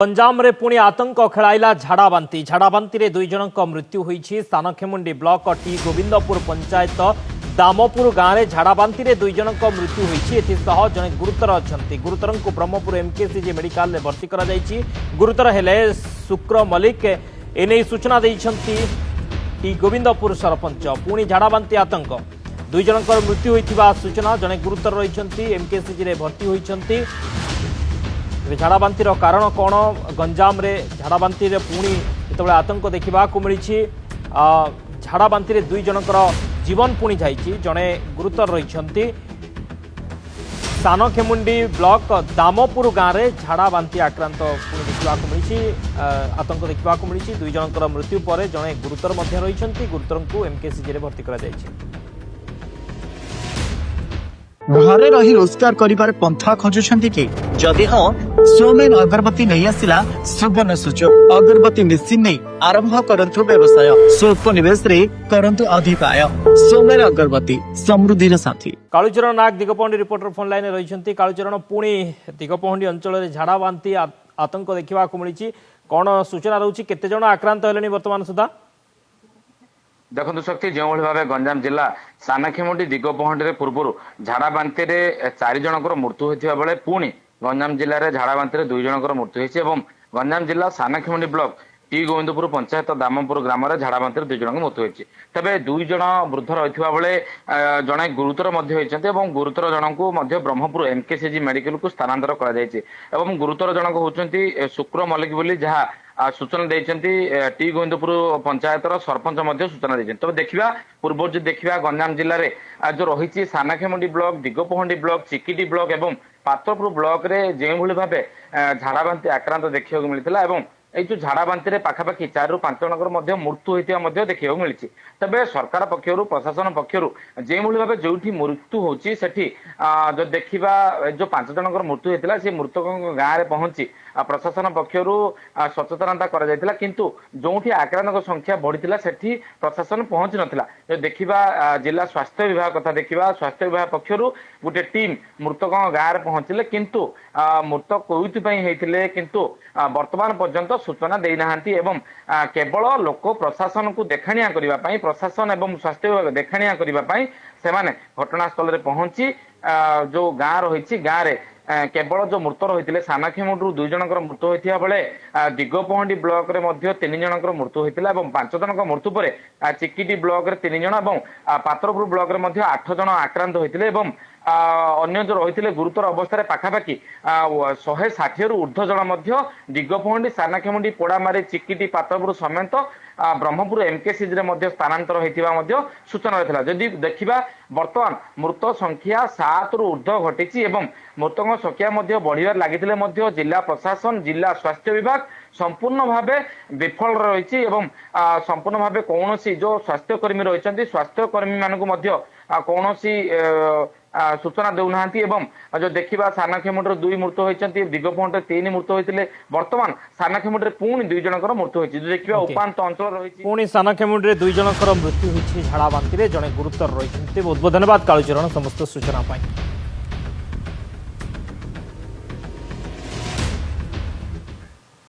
गंजाम रे पुणी आतंक खेलाइला झाड़ाबांती रे दुई जनक मृत्यु होईछि। सानखेमुंडी ब्लॉक टी गोविंदपुर पंचायत दामपुर गाँव में झाड़ाबांती रे दुई जनक मृत्यु होईछि। एथिसह जने गुरुतर अछंती। गुरुतर को ब्रह्मपुर एमकेसीजी मेडिकल रे भर्ती करा जाईछि। गुरुतर हेले शुक्र मल्लिक एने सूचना दैछंती टी गोविंदपुर सरपंच। पुणी झाड़ाबांती आतंक दुई जनक मृत्यु होइथिबा सूचना। जने गुरुतर रहिछंती एमकेसीजी रे भर्ती होइछंती। झाड़ाबांतिर कारण कौन? गंजाम रे झाड़ाबांती रे पुणी जिते आतंक देखा मिली। झाड़ाबांती रे दुई जनकर जीवन पुणी जाइए। जड़े गुरुतर रही सानखेमुंडी ब्लॉक दामपुर गाँव में झाड़ाबांती आक्रांत पुणी देखा मिली। आतंक देखा मिली। दुई जनकर मृत्यु पर जड़े गुरुतर रही। गुरुतर को एमकेसीजी रे भर्ती करा जाइए। घरे रही रोजगार करिबार पंथा खोजुछंती कि जदि हाँ सोमेन अगरबत्ती नहीं आसिला सुवर्ण सुजोग। अगरबत्ती मेसिन नहीं आरंभ करंतु व्यवसाय। स्वल्प निवेश रे करंतु अधिक आय। सोमेन अगरबत्ती समृद्धिर साथी। कालुचरण नाग दिगपहंडी रिपोर्टर फोन लाइन रही। कालुचरण पुणी दिगपहंडी अंचल झाड़ाबांती आतंक देखा मिली। कौन सूचना रही? केते जण आक्रांत हेलेनी वर्तमान सुधा? देखु शक्ति जो भाव गंजाम जिला सानखेमुंडी दिगपहंडी पूर्व झाड़ाबांती चार जनकर मृत्यु होता बेले पुणी गंजाम जिले झाड़ाबांती दुई जनकर मृत्यु होती। गंजाम जिला सानखेमुंडी ब्लॉक टी गोविंदपुर पंचायत दामपुर ग्राम में झाड़ाबांती दुई जन मृत्यु होती। तेरे दुई जन वृद्ध रही बेले जड़े गुरुतर गुरुतर जन को ब्रह्मपुर एमकेसीजी मेडिकल को स्थानांतर कर गुरुतर जनक होती शुक्र मल्लिक बोली जहाँ सूचना देती टी गोविंदपुर पंचायत सरपंच सूचना देते। तब देखा पूर्व जो देखा गंजाम जिले में जो रही सानखेमुंडी block Digapahandi block Chikiti block और पात्रपुर ब्लॉक रे जो भाव झाड़ाबांती आक्रांत देखा मिलता। এই যে ঝাড়াবান্তিরে পাখাপাখি 4 ରୁ 5 জনଙ୍କର ମଧ୍ୟ ମୃତ୍ୟୁ ହୋଇଥିବା ମଧ୍ୟ ଦେଖିବାକୁ ମିଳିଛି। ତେବେ ସରକାର ପକ୍ଷରୁ ପ୍ରଶାସନ ପକ୍ଷରୁ ଯେଉଁଭଳି ଭାବେ ଯୋଉଠି ମୃତ୍ୟୁ ହେଉଛି ସେଠି ଯଦି ଦେଖିବା ଯୋଉ 5 ଜଣଙ୍କର ମୃତ୍ୟୁ ହୋଇଥିଲା ସେ ମୃତକଙ୍କ ଗାଁରେ ପହଞ୍ଚି ପ୍ରଶାସନ ପକ୍ଷରୁ ସଚେତନତା କରାଯାଇଥିଲା। କିନ୍ତୁ ଯୋଉଠି ଆକ୍ରାନ୍ତଙ୍କ ସଂଖ୍ୟା ବଢିଥିଲା ସେଠି ପ୍ରଶାସନ ପହଞ୍ଚି ନଥିଲା। ଯଦି ଦେଖିବା ଜିଲ୍ଲା ସ୍ୱାସ୍ଥ୍ୟ ବିଭାଗ କଥା ଦେଖିବା ସ୍ୱାସ୍ଥ୍ୟ ବିଭାଗ ପକ୍ଷରୁ ଗୋଟେ ଟିମ୍ ମୃତକଙ୍କ ଗାଁରେ ପହଞ୍ଚିଲେ କିନ୍ତୁ ମୃତ କୋଉଥିପାଇଁ ହେଇଥିଲେ କିନ୍ତୁ ବର୍ତ୍ତମାନ ପର୍ଯ୍ୟନ୍ତ सूचना देना केवल लोक प्रशासन को देखाणिया करने प्रशासन एवं स्वास्थ्य विभाग देखाणिया करने से घटनास्थल में पहुंची जो गाँ रही गाँव में केवल जो मृत रही सानखेमुंडी दुई जनकर मृत्यु होता बेले दिगपहंडी ब्लॉक रे 3 जनकर मृत्यु होता। 5 जनक मृत्यु पर चिकिटी ब्लॉक रे 3 जन और पात्रपुर ब्लॉक रे 8 जन आक्रांत होते। अन्य जो रही गुरुतर अवस्था पाखापाखि 160 रु ऊर्ध्व जन दिगपहंडी सानखेमुंडी पोड़ामारी चिकिटी पात्रपुर समेत ब्रह्मपुर एमकेसीजी रे स्थानांतर होता सूचना रही। जदि देखा बर्तमान मृत संख्या 7 रु ऊर्ध्व घटी मृतक संख्या बढ़िबार लगी। जिला प्रशासन जिला स्वास्थ्य विभाग संपूर्ण भाव विफल रही। संपूर्ण भाव कौन जो स्वास्थ्यकर्मी रही स्वास्थ्यकर्मी मानक कौन सूचना देना। जो देखा सानखेमुंडी 2 मृत्यु होती दिगपहंडी 3 मृत्यु होते। बर्तमान सानखेमुंडी पुणी 2 जनकर मृत्यु होती। देखा उपांत अंचल रही पुणी सानखेमुंडी 2 जनकर मृत्यु होती झाड़ाबांती जड़े गुरुतर रही। बहुत बहुत धन्यवाद कालुचरण समस्त सूचना।